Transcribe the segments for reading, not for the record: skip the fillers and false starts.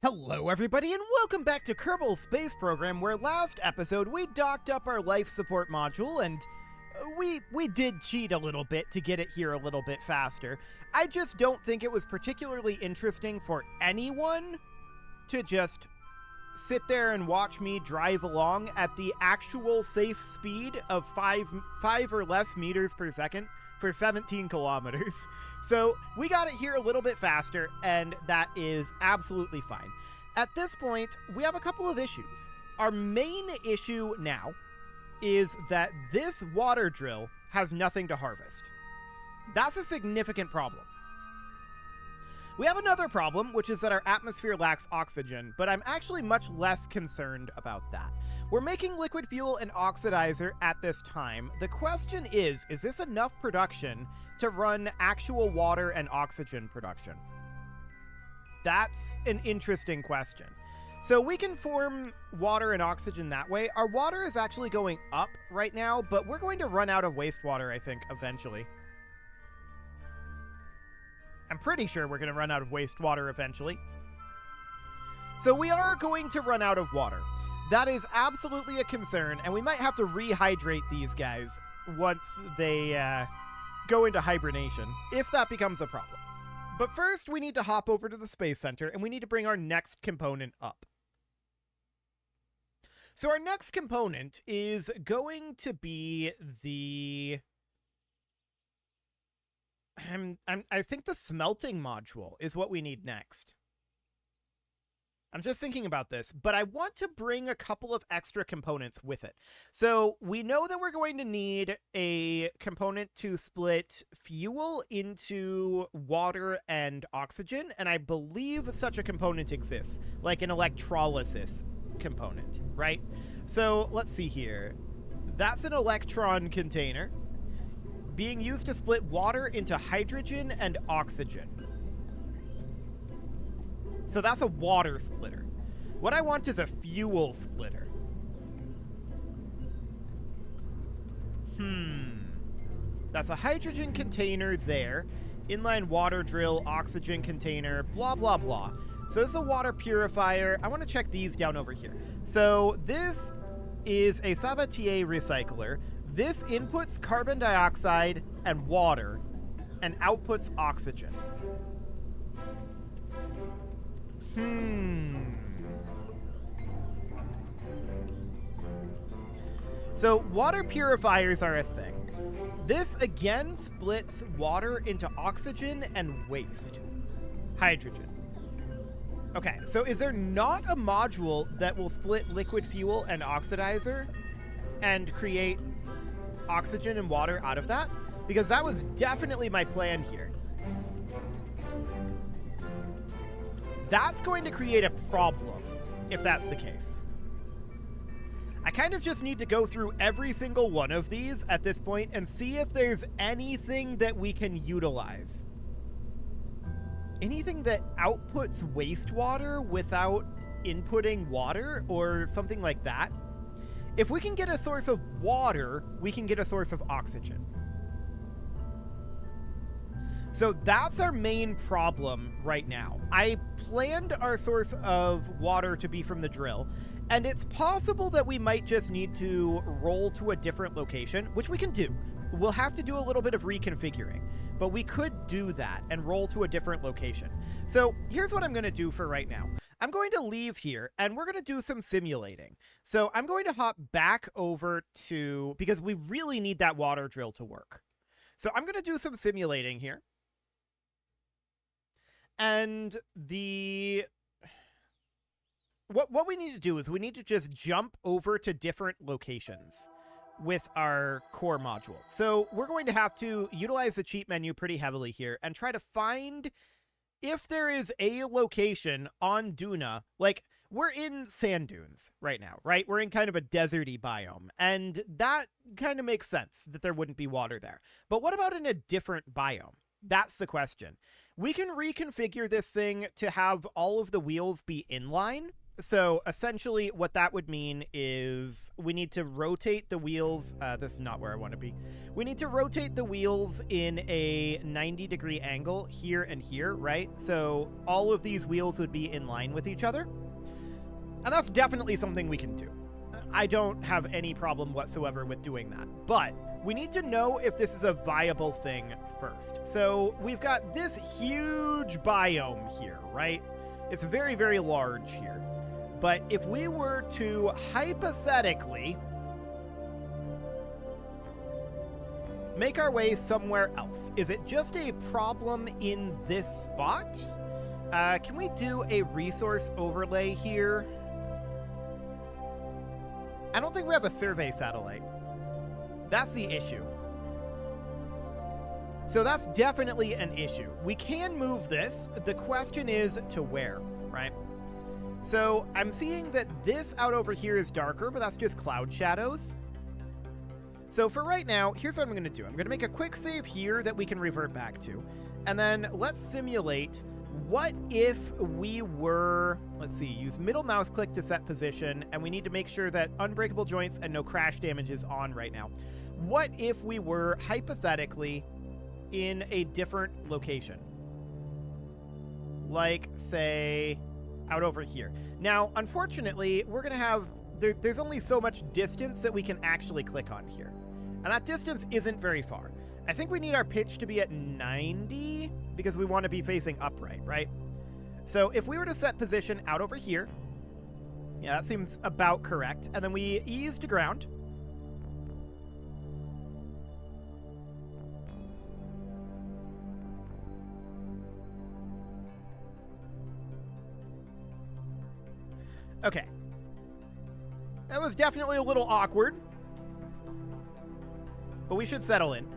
Hello everybody and welcome back to Kerbal Space Program, where last episode we docked up our life support module and we did cheat a little bit to get it here a little bit faster. I just don't think it was particularly interesting for anyone to just sit there and watch me drive along at the actual safe speed of 5 or less meters per second for 17 kilometers. So we got it here a little bit faster, and that is absolutely fine. At this point, we have a couple of issues. Our main issue now is that this water drill has nothing to harvest. That's a significant problem. We have another problem, which is that our atmosphere lacks oxygen, but I'm actually much less concerned about that. We're making liquid fuel and oxidizer at this time. The question is this enough production to run actual water and oxygen production? That's an interesting question. So we can form water and oxygen that way. Our water is actually going up right now, but we're going to run out of wastewater, I think, eventually. I'm pretty sure we're going to run out of wastewater eventually. So we are going to run out of water. That is absolutely a concern, and we might have to rehydrate these guys once they go into hibernation, if that becomes a problem. But first, we need to hop over to the Space Center, and we need to bring our next component up. So our next component is going to be the... I think the smelting module is what we need next. I'm just thinking about this, but I want to bring a couple of extra components with it. So we know that we're going to need a component to split fuel into water and oxygen, and I believe such a component exists, like an electrolysis component, right? So let's see here. That's an electron container being used to split water into hydrogen and oxygen. So that's a water splitter. What I want is a fuel splitter. That's a hydrogen container there. Inline water drill, oxygen container, blah, blah, blah. So this is a water purifier. I want to check these down over here. So this is a Sabatier recycler. This inputs carbon dioxide and water and outputs oxygen. So water purifiers are a thing. This again splits water into oxygen and waste. Hydrogen. Okay, so is there not a module that will split liquid fuel and oxidizer and create oxygen and water out of that? Because that was definitely my plan here. That's going to create a problem if that's the case. I kind of just need to go through every single one of these at this point and see if there's anything that we can utilize. Anything that outputs wastewater without inputting water or something like that. If we can get a source of water, we can get a source of oxygen. So that's our main problem right now. I planned our source of water to be from the drill, and it's possible that we might just need to roll to a different location, which we can do. We'll have to do a little bit of reconfiguring, but we could do that and roll to a different location. So here's what I'm going to do for right now. I'm going to leave here, and we're going to do some simulating. So I'm going to hop back over to, because we really need that water drill to work. So I'm going to do some simulating here. And what we need to do is we need to just jump over to different locations with our core module. So we're going to have to utilize the cheat menu pretty heavily here and try to find if there is a location on Duna. Like, we're in sand dunes right now, right? We're in kind of a deserty biome, and that kind of makes sense that there wouldn't be water there. But what about in a different biome? That's the question. We can reconfigure this thing to have all of the wheels be inline, So essentially what that would mean is we need to rotate the wheels. This is not where I want to be. We need to rotate the wheels in a 90-degree angle here and here, right? So all of these wheels would be in line with each other. And that's definitely something we can do. I don't have any problem whatsoever with doing that. But we need to know if this is a viable thing first. So we've got this huge biome here, right? It's very, very large here. But if we were to hypothetically make our way somewhere else, is it just a problem in this spot? Can we do a resource overlay here? I don't think we have a survey satellite. That's the issue. So that's definitely an issue. We can move this. The question is to where, right? So I'm seeing that this out over here is darker, but that's just cloud shadows. So for right now, here's what I'm going to do. I'm going to make a quick save here that we can revert back to. And then let's simulate what if we were, let's see, use middle mouse click to set position, and we need to make sure that unbreakable joints and no crash damage is on right now. What if we were hypothetically in a different location? Like, say, out over here. Now, unfortunately, we're going to have, there's only so much distance that we can actually click on here. And that distance isn't very far. I think we need our pitch to be at 90 because we want to be facing upright, right? So if we were to set position out over here, yeah, that seems about correct. And then we ease to ground. Okay. That was definitely a little awkward, but we should settle in.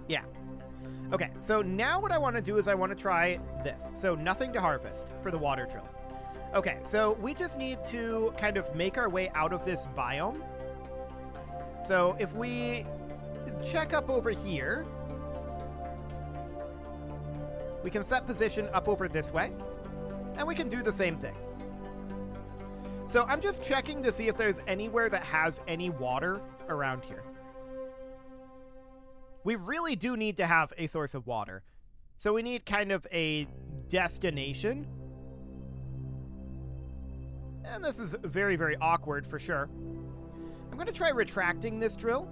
Yeah. Okay, so now what I want to do is I want to try this. So nothing to harvest for the water drill. Okay, so we just need to kind of make our way out of this biome. So if we check up over here, we can set position up over this way. And we can do the same thing. So I'm just checking to see if there's anywhere that has any water around here. We really do need to have a source of water. So we need kind of a destination. And this is very, very awkward for sure. I'm going to try retracting this drill.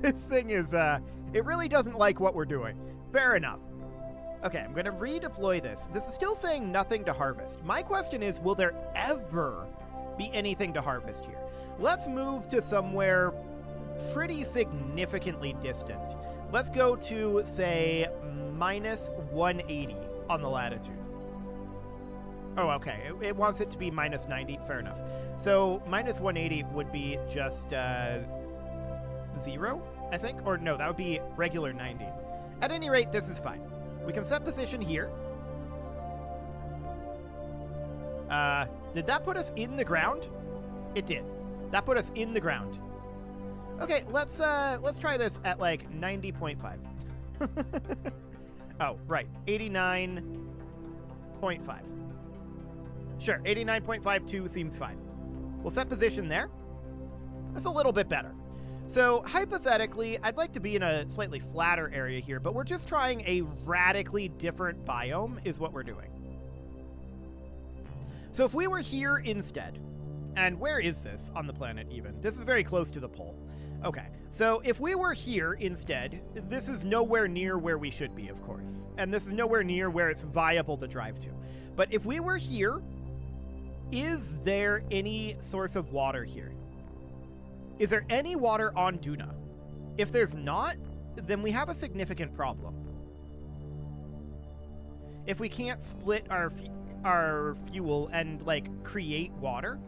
This thing is, it really doesn't like what we're doing. Fair enough. Okay, I'm going to redeploy this. This is still saying nothing to harvest. My question is, will there ever be anything to harvest here? Let's move to somewhere pretty significantly distant. Let's go to, say, minus 180 on the latitude. Oh, okay. It wants it to be minus 90. Fair enough. So minus 180 would be just 0, I think? Or no, that would be regular 90. At any rate, this is fine. We can set position here. Did that put us in the ground? It did. That put us in the ground. Okay, let's try this at like 90.5. Oh, right. 89.5. Sure, 89.52 seems fine. We'll set position there. That's a little bit better. So, hypothetically, I'd like to be in a slightly flatter area here, but we're just trying a radically different biome is what we're doing. So if we were here instead, and where is this on the planet even? This is very close to the pole. Okay, so if we were here instead, this is nowhere near where we should be, of course. And this is nowhere near where it's viable to drive to. But if we were here, is there any source of water here? Is there any water on Duna? If there's not, then we have a significant problem. If we can't split our fuel and, like, create water.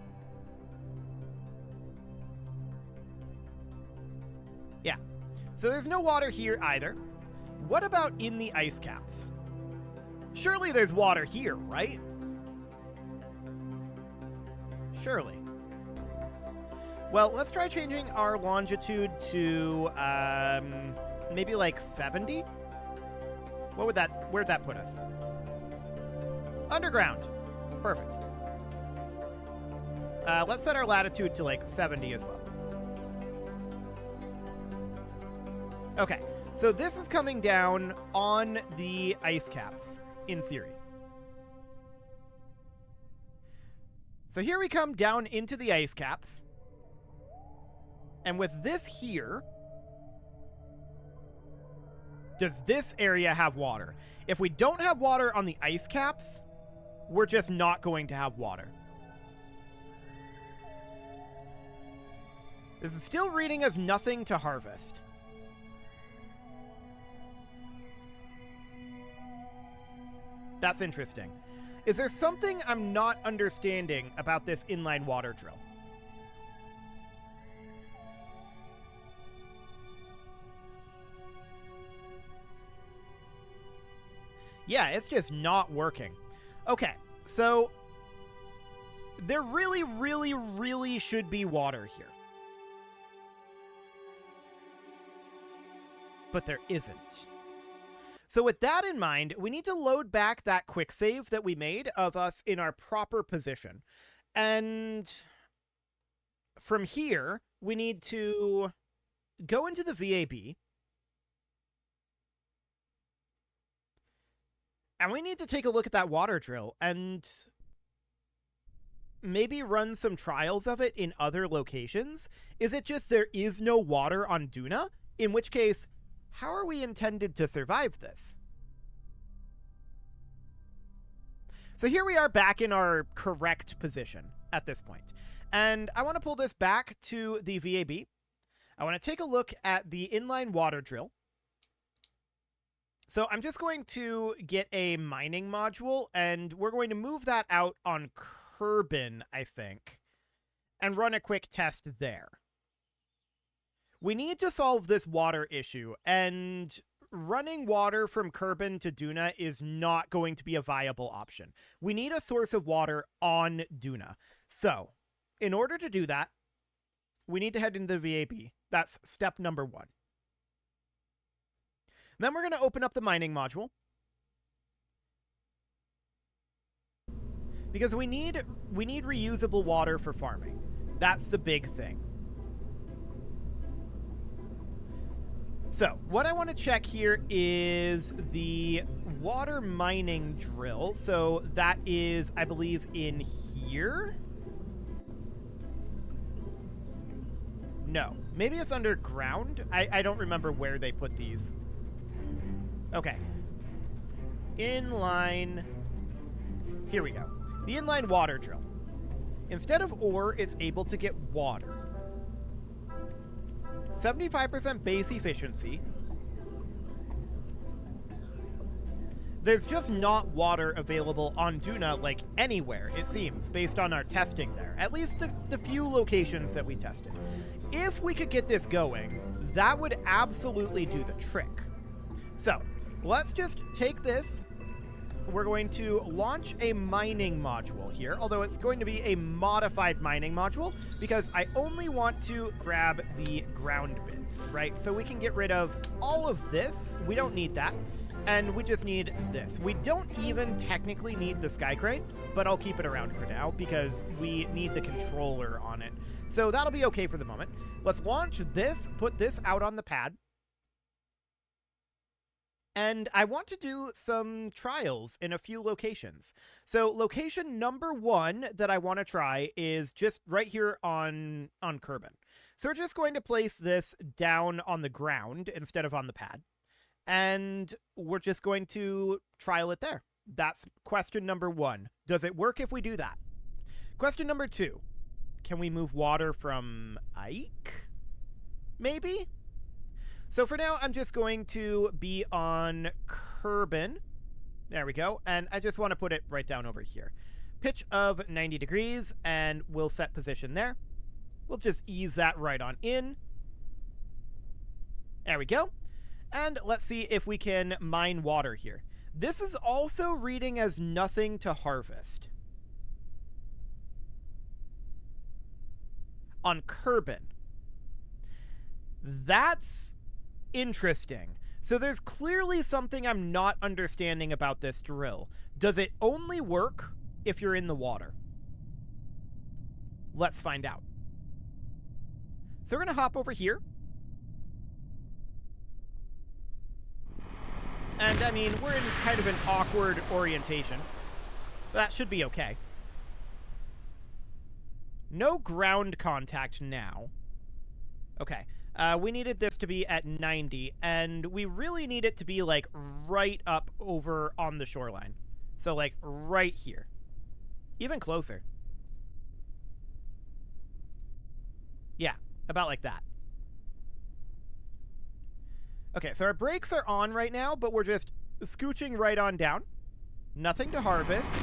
Yeah. So there's no water here either. What about in the ice caps? Surely there's water here, right? Surely. Well, let's try changing our longitude to maybe like 70. Where'd that put us? Underground. Perfect. Let's set our latitude to like 70 as well. Okay, so this is coming down on the ice caps, in theory. So here we come down into the ice caps. And with this here, does this area have water? If we don't have water on the ice caps, we're just not going to have water. This is still reading as nothing to harvest. That's interesting. Is there something I'm not understanding about this inline water drill? Yeah, it's just not working. Okay, so there really, really, really should be water here. But there isn't. So with that in mind, we need to load back that quick save that we made of us in our proper position. And from here, we need to go into the VAB. And we need to take a look at that water drill and maybe run some trials of it in other locations. Is it just there is no water on Duna? In which case, how are we intended to survive this? So here we are back in our correct position at this point. And I want to pull this back to the VAB. I want to take a look at the inline water drill. So I'm just going to get a mining module, and we're going to move that out on Kerbal, I think, and run a quick test there. We need to solve this water issue, and running water from Kerbal to Duna is not going to be a viable option. We need a source of water on Duna. So, in order to do that, we need to head into the VAB. That's step number 1. Then we're going to open up the mining module. Because we need reusable water for farming. That's the big thing. So, what I want to check here is the water mining drill. So, that is, I believe, in here? No. Maybe it's underground? I don't remember where they put these. Okay. Inline. Here we go. The inline water drill. Instead of ore, it's able to get water. 75% base efficiency. There's just not water available on Duna, like, anywhere, it seems, based on our testing there. At least the few locations that we tested. If we could get this going, that would absolutely do the trick. So, let's just take this. We're going to launch a mining module here, although it's going to be a modified mining module because I only want to grab the ground bits, right? So we can get rid of all of this. We don't need that. And we just need this. We don't even technically need the sky crane, but I'll keep it around for now because we need the controller on it. So that'll be okay for the moment. Let's launch this, put this out on the pad. And I want to do some trials in a few locations. So location number 1 that I want to try is just right here on Kerbal. So we're just going to place this down on the ground instead of on the pad. And we're just going to trial it there. That's question number 1. Does it work if we do that? Question number 2. Can we move water from Ike? Maybe? So for now, I'm just going to be on Kerbal. There we go. And I just want to put it right down over here. Pitch of 90 degrees, and we'll set position there. We'll just ease that right on in. There we go. And let's see if we can mine water here. This is also reading as nothing to harvest. On Kerbal. That's interesting. So there's clearly something I'm not understanding about this drill. Does it only work if you're in the water? Let's find out. So we're going to hop over here. And, I mean, we're in kind of an awkward orientation. That should be okay. No ground contact now. Okay. We needed this to be at 90, and we really need it to be, like, right up over on the shoreline. So, like, right here. Even closer. Yeah, about like that. Okay, so our brakes are on right now, but we're just scooching right on down. Nothing to harvest.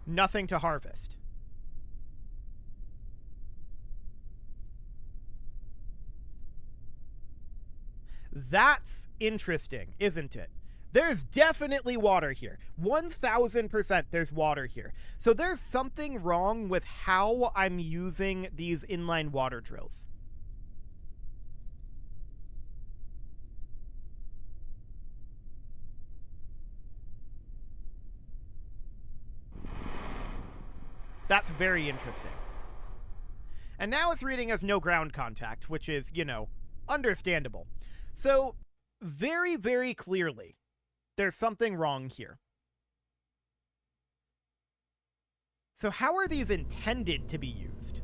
Nothing to harvest. That's interesting, isn't it? There's definitely water here. 1000% there's water here. So there's something wrong with how I'm using these inline water drills. That's very interesting. And now it's reading as no ground contact, which is, you know, understandable. So, very, very clearly, there's something wrong here. So how are these intended to be used?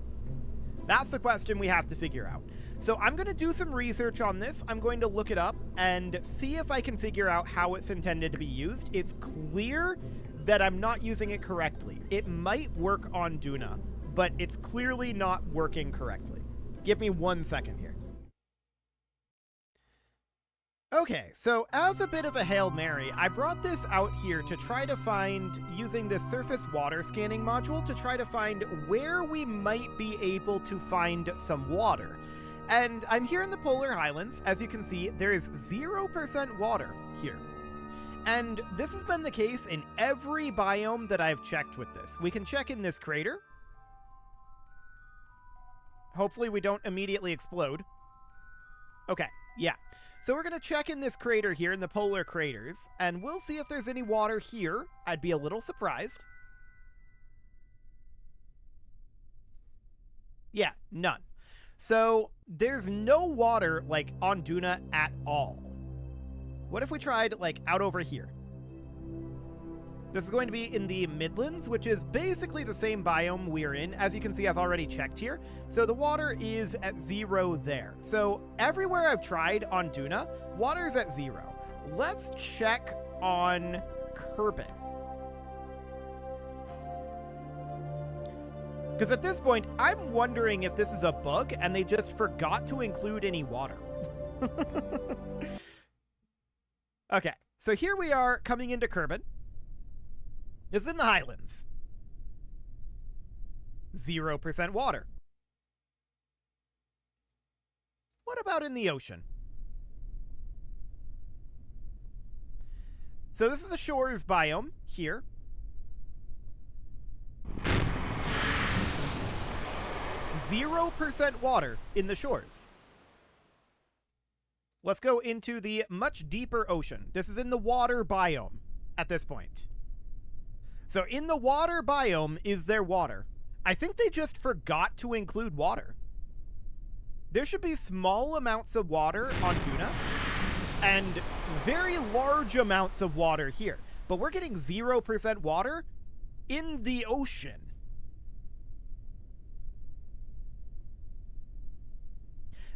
That's the question we have to figure out. So I'm going to do some research on this. I'm going to look it up and see if I can figure out how it's intended to be used. It's clear that I'm not using it correctly. It might work on Duna, but it's clearly not working correctly. Give me 1 second here. Okay, so as a bit of a Hail Mary, I brought this out here to try to find, using this surface water scanning module, to try to find where we might be able to find some water. And I'm here in the Polar Highlands. As you can see, there is 0% water here. And this has been the case in every biome that I've checked with this. We can check in this crater. Hopefully we don't immediately explode. Okay, yeah. So we're going to check in this crater here in the polar craters, and we'll see if there's any water here. I'd be a little surprised. Yeah, none. So there's no water, like, on Duna at all. What if we tried, like, out over here? This is going to be in the Midlands, which is basically the same biome we're in. As you can see, I've already checked here. So the water is at 0 there. So everywhere I've tried on Duna, water's at 0. Let's check on Kerbal. Because at this point, I'm wondering if this is a bug and they just forgot to include any water. Okay, so here we are coming into Kerbal. This is in the Highlands. 0% water. What about in the ocean? So this is the shores biome here. %0 water in the shores. Let's go into the much deeper ocean. This is in the water biome at this point. So in the water biome, is there water? I think they just forgot to include water. There should be small amounts of water on Duna and very large amounts of water here. But we're getting 0% water in the ocean.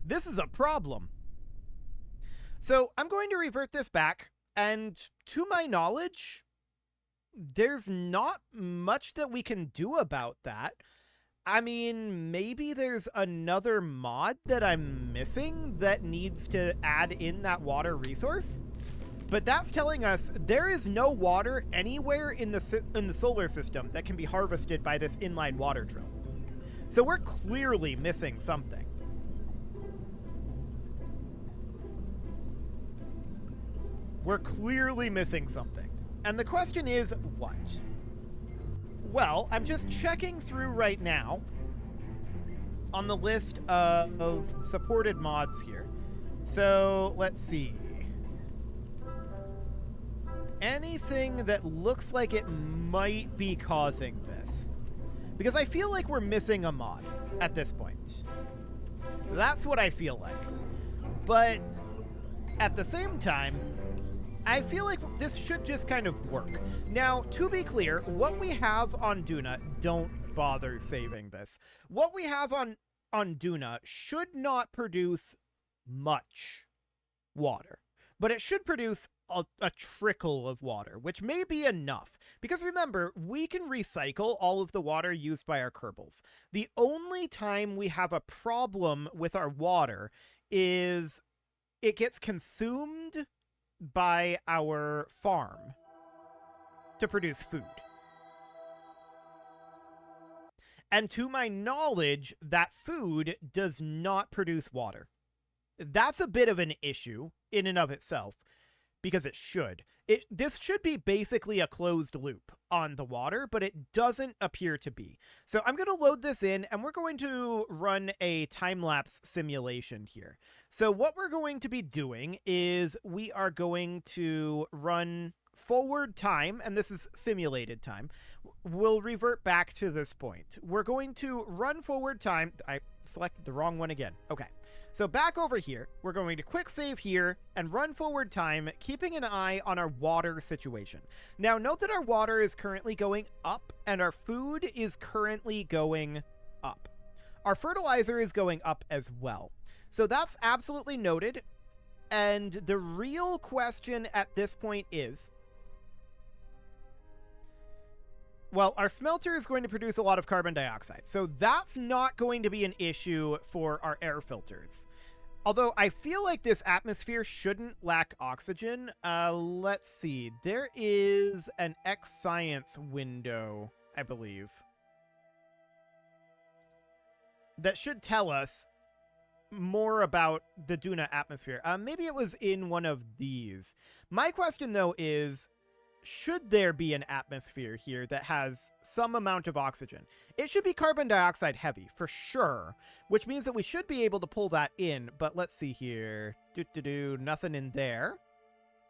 This is a problem. So I'm going to revert this back, and to my knowledge, there's not much that we can do about that. I mean, maybe there's another mod that I'm missing that needs to add in that water resource. But that's telling us there is no water anywhere in the solar system that can be harvested by this inline water drill. So we're clearly missing something. We're clearly missing something. And the question is, what? Well, I'm just checking through right now on the list of supported mods here. So let's see. Anything that looks like it might be causing this. Because I feel like we're missing a mod at this point. That's what I feel like. But at the same time, I feel like this should just kind of work. Now, to be clear, what we have on Duna, don't bother saving this. What we have on Duna should not produce much water, but it should produce a trickle of water, which may be enough. Because remember, we can recycle all of the water used by our Kerbals. The only time we have a problem with our water is it gets consumed by our farm to produce food. And to my knowledge, that food does not produce water. That's a bit of an issue in and of itself, because it should. This should be basically a closed loop on the water, but it doesn't appear to be. So I'm going to load this in, and we're going to run a time-lapse simulation here. So what we're going to be doing is we are going to run forward time, and this is simulated time. We'll revert back to this point. We're going to run forward time. I selected the wrong one again. Okay. So back over here, we're going to quick save here and run forward time, keeping an eye on our water situation. Now, note that our water is currently going up and our food is currently going up. Our fertilizer is going up as well. So that's absolutely noted. And the real question at this point is, well, our smelter is going to produce a lot of carbon dioxide, so that's not going to be an issue for our air filters. Although I feel like this atmosphere shouldn't lack oxygen. Let's see. There is an X Science window, I believe, that should tell us more about the Duna atmosphere. Maybe it was in one of these. My question, though, is, should there be an atmosphere here that has some amount of oxygen? It should be carbon dioxide heavy, for sure, which means that we should be able to pull that in, but let's see here. Nothing in there.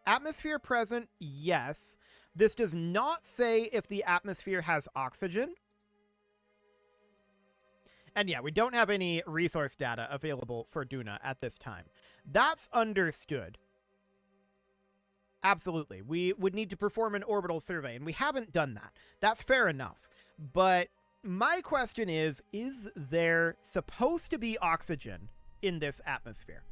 Atmosphere present, yes. This does not say if the atmosphere has oxygen. And yeah, we don't have any resource data available for Duna at this time. That's understood. Absolutely. We would need to perform an orbital survey, and we haven't done that. That's fair enough. But my question is there supposed to be oxygen in this atmosphere?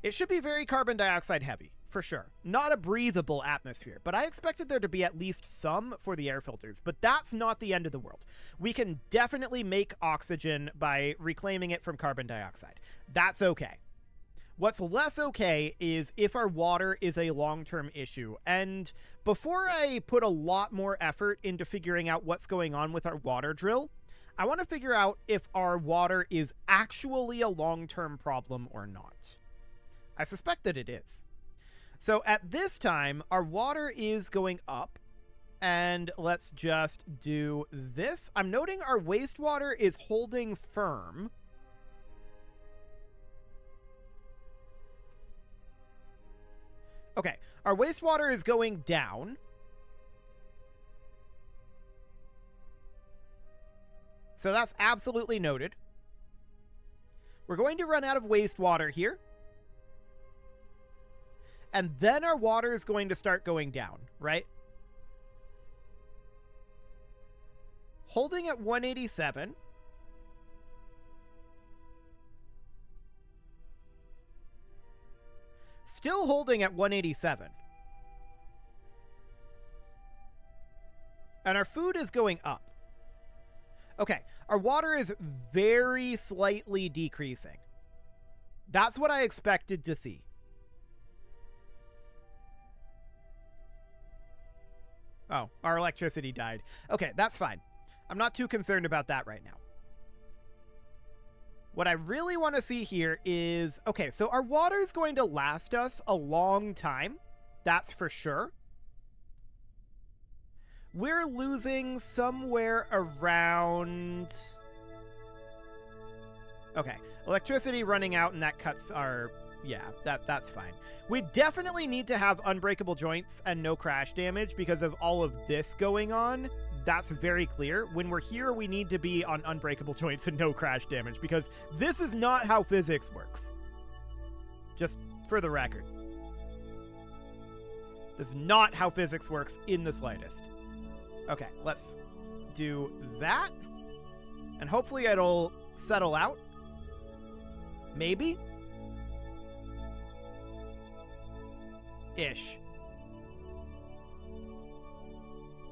It should be very carbon dioxide heavy, for sure. Not a breathable atmosphere, but I expected there to be at least some for the air filters, but that's not the end of the world. We can definitely make oxygen by reclaiming it from carbon dioxide. That's okay. What's less okay is if our water is a long-term issue. And before I put a lot more effort into figuring out what's going on with our water drill, I want to figure out if our water is actually a long-term problem or not. I suspect that it is. So at this time, our water is going up. And let's just do this. I'm noting our wastewater is holding firm. Okay, our wastewater is going down. So that's absolutely noted. We're going to run out of wastewater here. And then our water is going to start going down, right? Holding at 187. Still holding at 187. And our food is going up. Okay, our water is very slightly decreasing. That's what I expected to see. Oh, our electricity died. Okay, that's fine. I'm not too concerned about that right now. What I really want to see here is, okay, so our water is going to last us a long time. That's for sure. We're losing somewhere around Okay, electricity running out, and that cuts our... Yeah, that's fine. We definitely need to have unbreakable joints and no crash damage because of all of this going on. That's very clear. When we're here, we need to be on unbreakable joints and no crash damage because this is not how physics works. Just for the record. This is not how physics works in the slightest. Okay, let's do that. And hopefully it'll settle out. Maybe? Ish.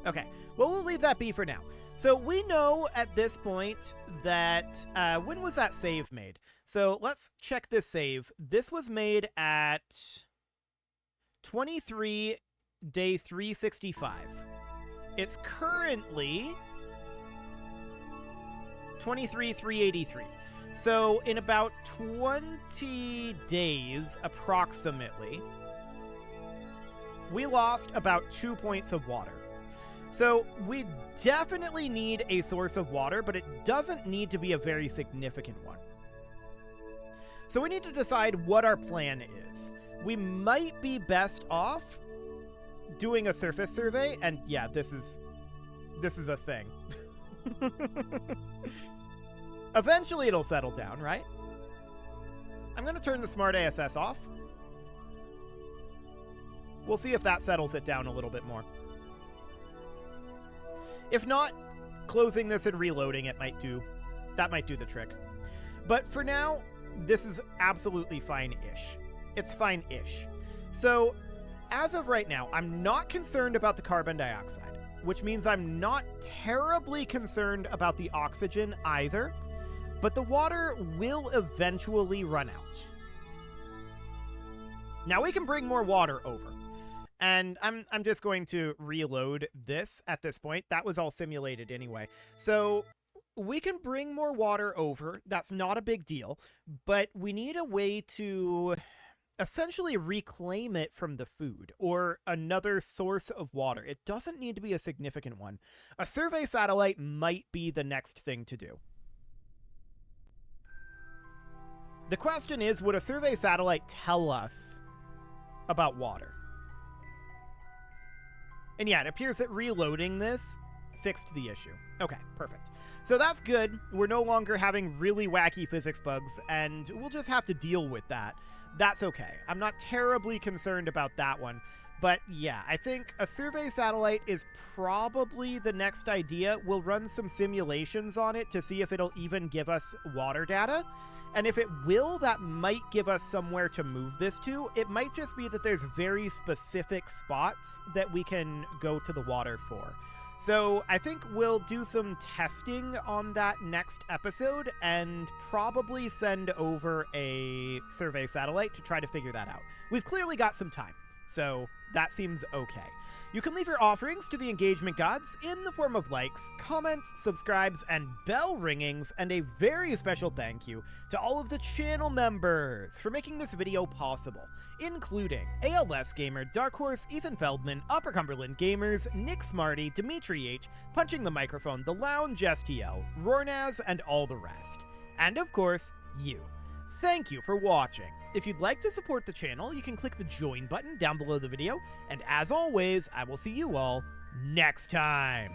Okay, well, we'll leave that be for now. So we know at this point that, when was that save made? So let's check this save. This was made at 23 day 365. It's currently 23,383. So in about 20 days, approximately, we lost about 2 points of water. So we definitely need a source of water, but it doesn't need to be a very significant one. So we need to decide what our plan is. We might be best off doing a surface survey, and yeah, this is a thing. Eventually it'll settle down, right? I'm going to turn the Smart ASS off. We'll see if that settles it down a little bit more. If not, closing this and reloading it might do the trick. But for now, this is absolutely fine-ish. It's fine-ish. So, as of right now, I'm not concerned about the carbon dioxide, which means I'm not terribly concerned about the oxygen either, but the water will eventually run out. Now we can bring more water over. And I'm just going to reload this at this point. That was all simulated anyway. So we can bring more water over. That's not a big deal. But we need a way to essentially reclaim it from the food or another source of water. It doesn't need to be a significant one. A survey satellite might be the next thing to do. The question is, would a survey satellite tell us about water? And yeah, it appears that reloading this fixed the issue. Okay, perfect. So that's good. We're no longer having really wacky physics bugs, and we'll just have to deal with that. That's okay. I'm not terribly concerned about that one. But yeah, I think a survey satellite is probably the next idea. We'll run some simulations on it to see if it'll even give us water data. And if it will, that might give us somewhere to move this to. It might just be that there's very specific spots that we can go to the water for. So I think we'll do some testing on that next episode and probably send over a survey satellite to try to figure that out. We've clearly got some time, so that seems okay. You can leave your offerings to the engagement gods in the form of likes, comments, subscribes, and bell ringings, and a very special thank you to all of the channel members for making this video possible, including ALS Gamer, Dark Horse, Ethan Feldman, Upper Cumberland Gamers, Nick Smarty, Dimitri H, Punching the Microphone, The Lounge STL, Rornaz, and all the rest. And of course, you. Thank you for watching. If you'd like to support the channel, you can click the join button down below the video, and as always, I will see you all next time.